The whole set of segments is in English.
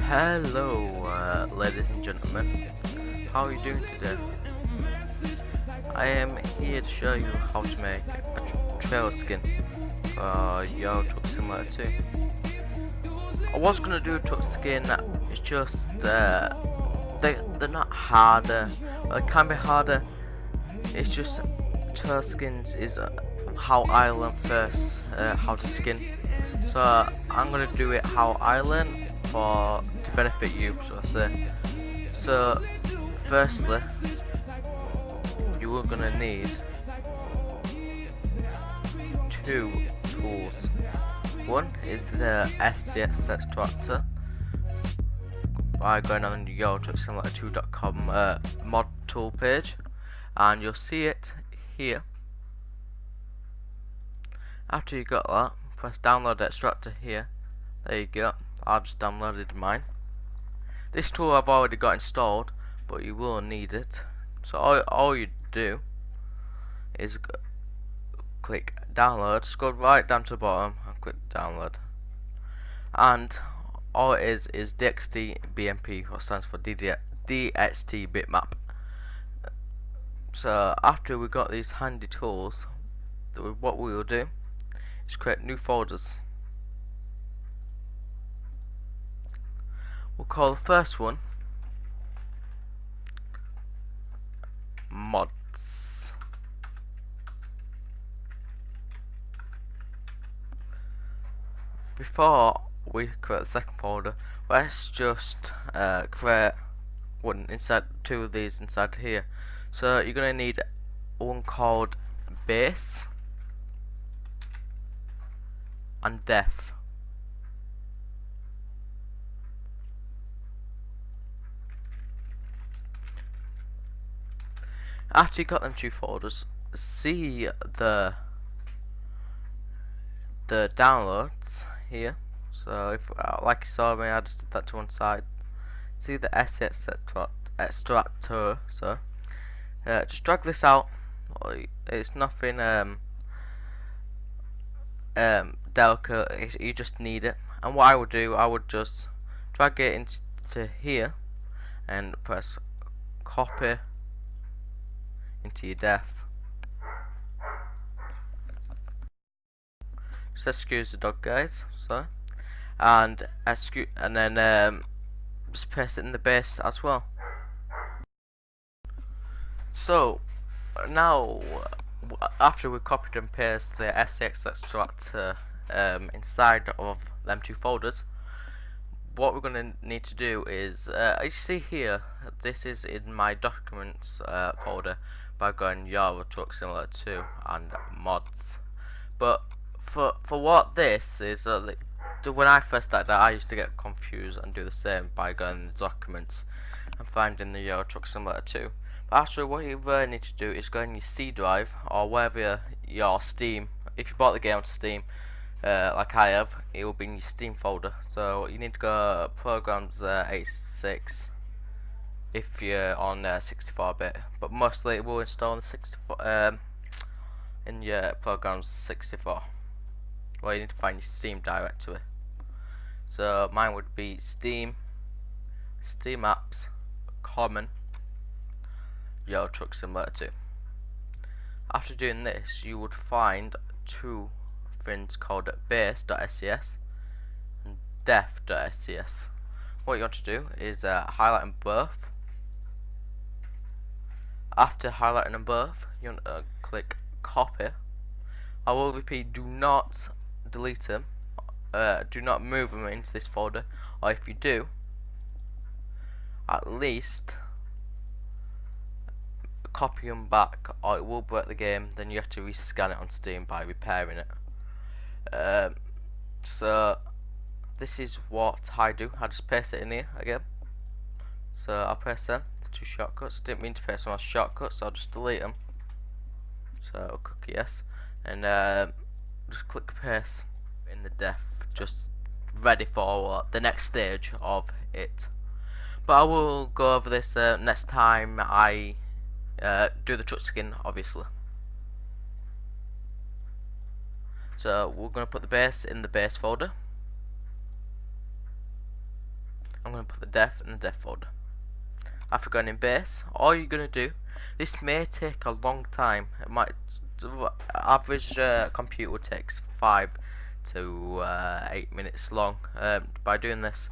Hello, ladies and gentlemen. How are you doing today? I am here to show you how to make a trail skin for your Truck Simulator 2. I was gonna do a truck skin. It's just they're not harder. Well, it can be harder. It's just trail skins is how I learned first how to skin. So I'm gonna do it how I learned to benefit you, so I say. So firstly, you are gonna need two tools. One is the ETS extractor by going on the EuroTruckSimulator2.com mod tool page, and you'll see it here. After you got that, press download extractor here. There you go. I've just downloaded mine. This tool I've already got installed, but you will need it. So all you do is click download, scroll right down to the bottom and click download. And all it is DXT BMP, what stands for DXT bitmap. So after we got these handy tools, what we will do is create new folders. We'll call the first one mods. Before we create the second folder, let's just create one inside, two of these inside here. So you're gonna need one called base and def. After you got them two folders, see the downloads here. So if like you saw me, I just did that to one side. See the ETS extractor. So just drag this out. It's nothing delicate. You just need it. And what I would do, I would just drag it into here and press copy into your def. Just excuse the dog, guys. So, and then just paste it in the base as well. So now, after we copied and pasted the SX extractor inside of them two folders, what we're going to need to do is, you see here, this is in my documents folder by going Euro Truck Simulator 2 and mods. But for what this is, when I first started I used to get confused and do the same by going in the documents and finding the Euro Truck Simulator 2. But actually what you really need to do is go in your C drive or wherever your Steam, if you bought the game on Steam, like I have, it will be in your Steam folder. So you need to go programs 86 if you're on 64-bit, but mostly it will install on 64 in your programs 64. Well, you need to find your Steam directory. So mine would be Steam apps, common, Euro Truck Simulator 2. After doing this, you would find two things called base.scs and def.scs. What you want to do is highlight them both. After highlighting them both, you want to click copy. I will repeat, do not delete them, do not move them into this folder, or if you do, at least copy them back or it will break the game. Then you have to rescan it on Steam by repairing it. So this is what I do. I just paste it in here again. So I'll press them, the two shortcuts. Didn't mean to paste them as shortcuts, so I'll just delete them. So click yes, and just click paste in the def, just ready for the next stage of it. But I will go over this next time I do the truck skin, obviously. So we're going to put the base in the base folder. I'm going to put the def in the def folder. After going in base, all you're going to do, this may take a long time. It might, average computer takes 5 to 8 minutes long by doing this.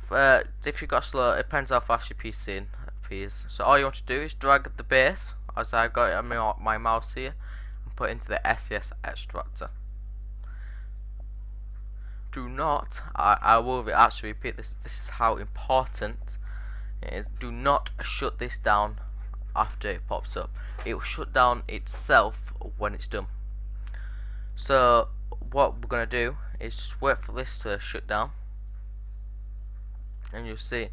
If you've got slow, it depends how fast your PC is. So all you want to do is drag the base, as I've got it on my mouse here, and put it into the SES extractor. Do not, I will actually repeat this, this is how important it is, do not shut this down after it pops up. It will shut down itself when it's done. So what we're going to do is just wait for this to shut down, and you'll see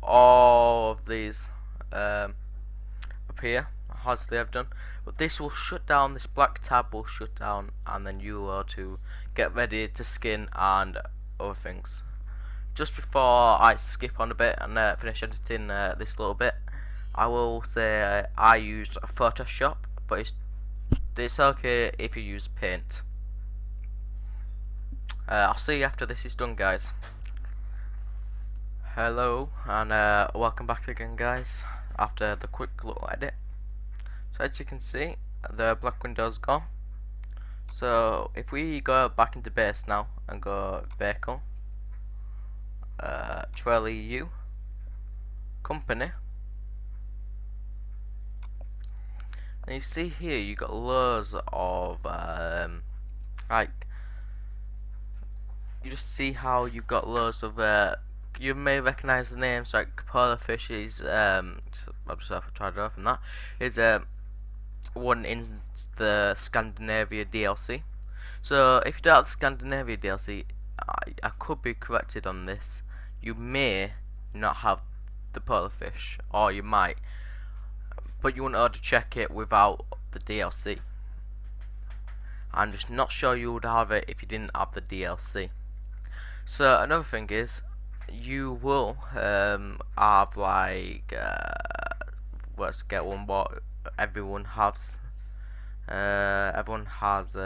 all of these appear as they have done. But this will shut down, this black tab will shut down, and then you are to get ready to skin and other things. Just before I skip on a bit and finish editing this little bit, I will say I used Photoshop, but it's okay if you use Paint. I'll see you after this is done, guys. Hello and welcome back again, guys, after the quick little edit. So as you can see, the black window's gone. So if we go back into base now and go vehicle, Trail EU, company, and you see here you got loads of like, you just see how you've got loads of you may recognize the names like polar fishes. I'll just have to try to open that. Is one in the Scandinavia DLC. So if you don't have the Scandinavia DLC, I could be corrected on this. You may not have the polar fish, or you might, but you want to check it without the DLC. I'm just not sure you would have it if you didn't have the DLC. So another thing is, you will have like let's get one what everyone has. Everyone has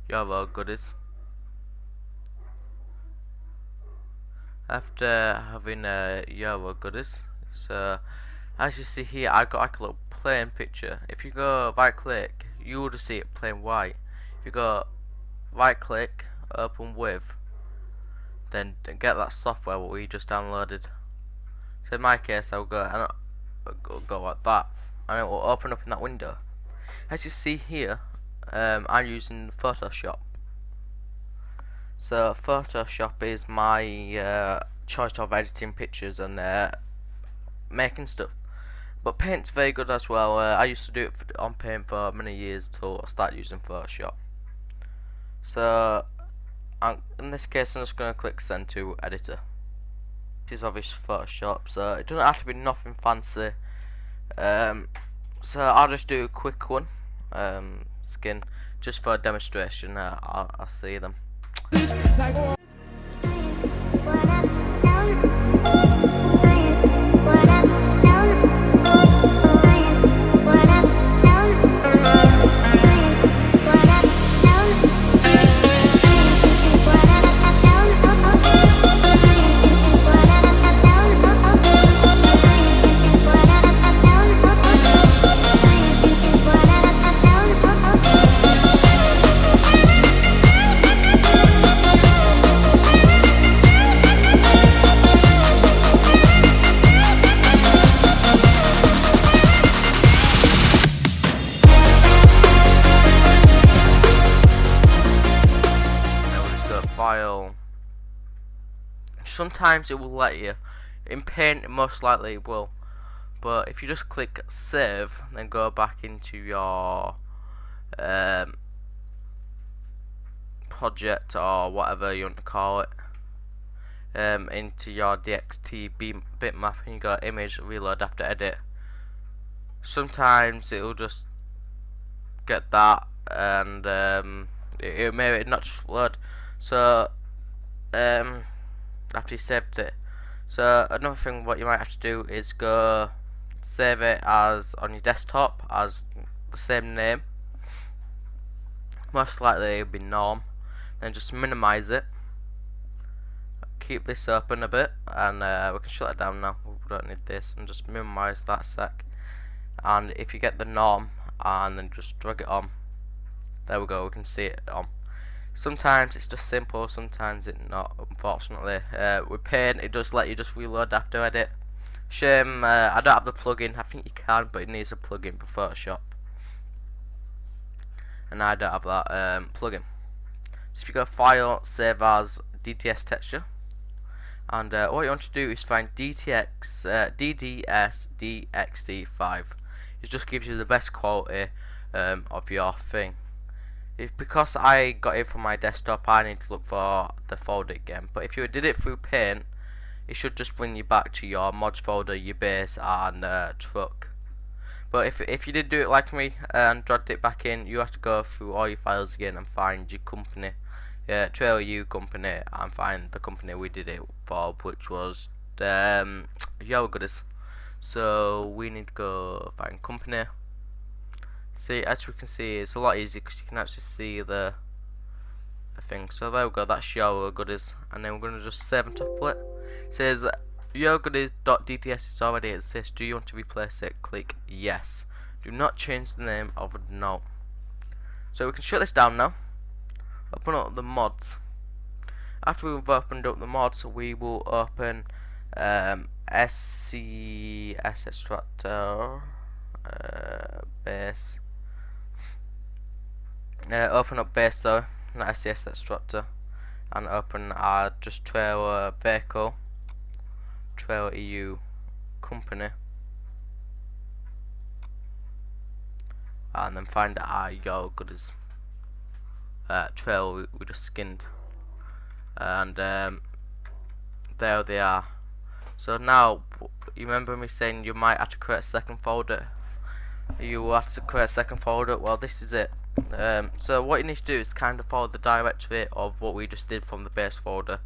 Euro goodies. After having Euro goodies, so as you see here, I got like a little plain picture. If you go right click, you will just see it plain white. If you go right click, open with, then get that software what we just downloaded. So in my case, I'll go like that, and it will open up in that window. As you see here, I'm using Photoshop. So Photoshop is my choice of editing pictures and making stuff. But Paint's very good as well. I used to do it on Paint for many years till I started using Photoshop. So in this case, I'm just going to click send to editor. This is obviously Photoshop, so it doesn't have to be nothing fancy. So I'll just do a quick one, skin, just for a demonstration. I'll see them. File. Sometimes it will let you. In Paint, it most likely it will. But if you just click save, then go back into your project or whatever you want to call it, into your DXT bitmap, and you go image, reload after edit. Sometimes it will just get that, and it may not just load. So after you saved it, so another thing what you might have to do is go save it as on your desktop as the same name. Most likely it'll be norm. Then just minimize it. Keep this open a bit, and we can shut it down now. We don't need this, and just minimize that sec. And if you get the norm and then just drag it on, there we go, we can see it on. Sometimes it's just simple, sometimes it's not, unfortunately. With Paint it does let you just reload after edit. Shame I don't have the plugin. I think you can, but it needs a plugin for Photoshop, and I don't have that plugin. So if you go File, Save as DTS Texture, and what you want to do is find DDS-DXD5. It just gives you the best quality of your thing. Because I got it from my desktop, I need to look for the folder again. But if you did it through Paint, it should just bring you back to your mods folder, your base, and truck. But if you did do it like me and dragged it back in, you have to go through all your files again and find your company, Trailer U company, and find the company we did it for, which was Yellow Goodies. So we need to go find company. See, as we can see, it's a lot easier because you can actually see the thing. So there we go, that's Yellow Goodies, and then we're going to just save and template. It says yellowgoodies.dts is already exists. Do you want to replace it? Click yes. Do not change the name of a no. So we can shut this down now. Open up the mods. After we've opened up the mods, we will open SCS extractor base. Open up base though, not SCS extractor, and open our just trailer vehicle, trailer EU company, and then find our Yellow Goodies trailer we just skinned, and there they are. So now, you remember me saying you might have to create a second folder? You will have to create a second folder. Well, this is it. So what you need to do is kind of follow the directory of what we just did from the base folder.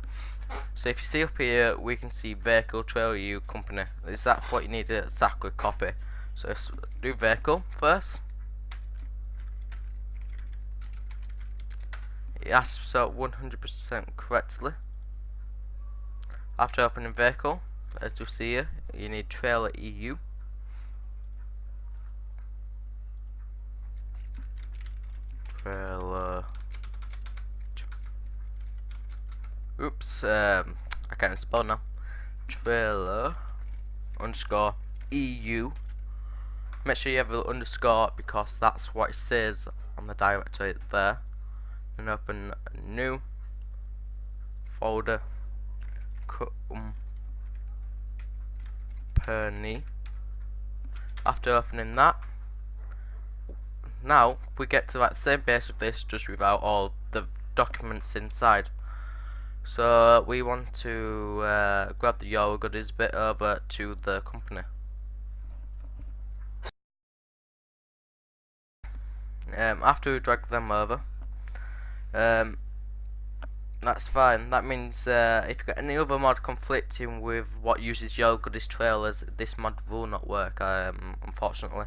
So if you see up here, we can see vehicle trailer U company. Is that what you need to exactly copy? So let's do vehicle first. It has to spell 100% correctly. After opening vehicle, as you see here, you need trailer EU. Trailer. Oops, I can't spell now. Trailer underscore EU. Make sure you have an underscore because that's what it says on the directory there. And open a new folder. Company. After opening that, now we get to that same base with this, just without all the documents inside. So we want to grab the Yellow Goodies bit over to the company. After we drag them over, that's fine. That means if you've got any other mod conflicting with what uses Yellow Goodies trailers, this mod will not work, unfortunately.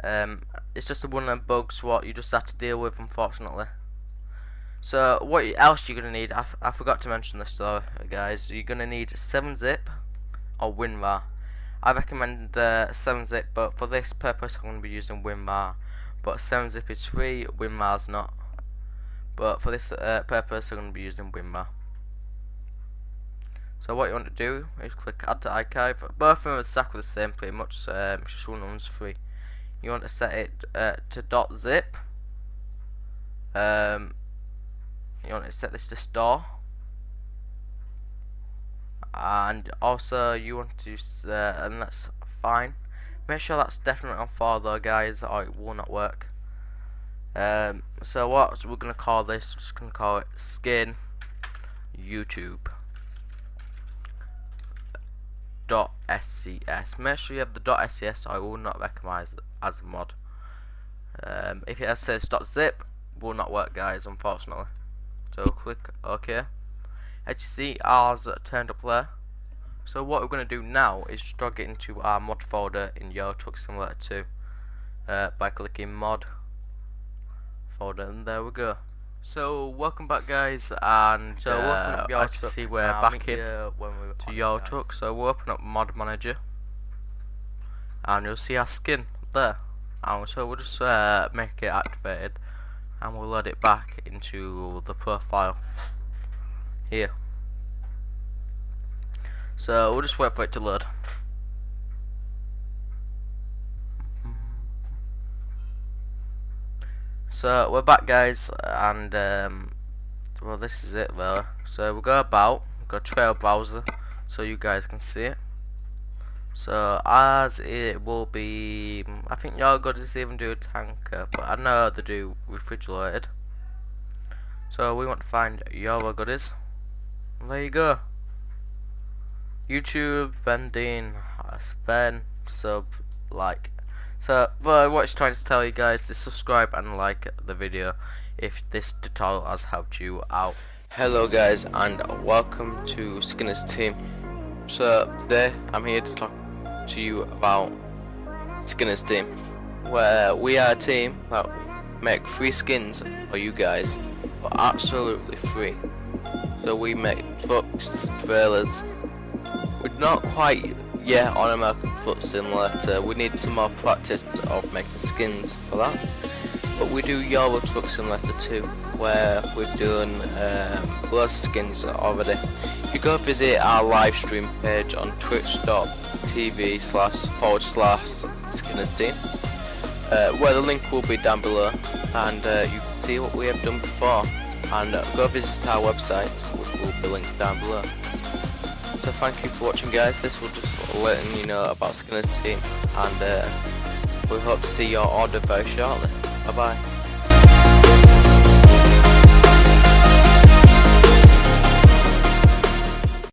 It's just one of them bugs what you just have to deal with, unfortunately. So what else you're going to need, I forgot to mention this though, guys. You're going to need 7-zip or WinRAR. I recommend 7-zip, but for this purpose I'm going to be using WinRAR. But 7-zip is free, WinRAR's not. But for this purpose I'm going to be using WinRAR. So what you want to do is click add to archive. Both of them are exactly the same pretty much, just one of them's free. You want to set it to .zip. You want to set this to store, and also you want to and that's fine. Make sure that's definitely on 4 though, guys, or it will not work. So what we're gonna call this, we're just gonna call it skin YouTube .scs. Make sure you have the .scs, or I will not recognize it as a mod. If it says .zip, will not work, guys, unfortunately. So click OK. As you see, ours turned up there. So what we're going to do now is just drag it into our mod folder in Euro Truck Simulator 2 by clicking mod folder, and there we go. So welcome back, guys, and So we'll open up Euro as you Truck. see, we're back in to Euro Truck. So we'll open up mod manager and you'll see our skin there, and so we'll just make it activated and we'll load it back into the profile here. So we'll just wait for it to load. So we're back, guys, and well, this is it though. So we'll go about, we'll go trail browser so you guys can see it. So as it will be, I think your goods even do tanker, but I know they do refrigerated. So we want to find your goodies. There you go. YouTube, bending, spend, sub, like. So what it's trying to tell you guys is subscribe and like the video if this tutorial has helped you out. Hello guys, and welcome to Skinner's team. So today I'm here to talk to you about Skinner's team, where we are a team that make free skins for you guys for absolutely free. So we make trucks, trailers. We're not quite yet on American Truck Simulator. We need some more practice of making skins for that. But we do Euro Truck Simulator 2, where we've done loads of skins already. If you go visit our live stream page on twitch.tv//Skinner's team, where the link will be down below, and you can see what we have done before. And go visit our website, which will be linked down below. So thank you for watching, guys. This will just letting you know about Skinner's team, and we hope to see your order very shortly. Bye bye.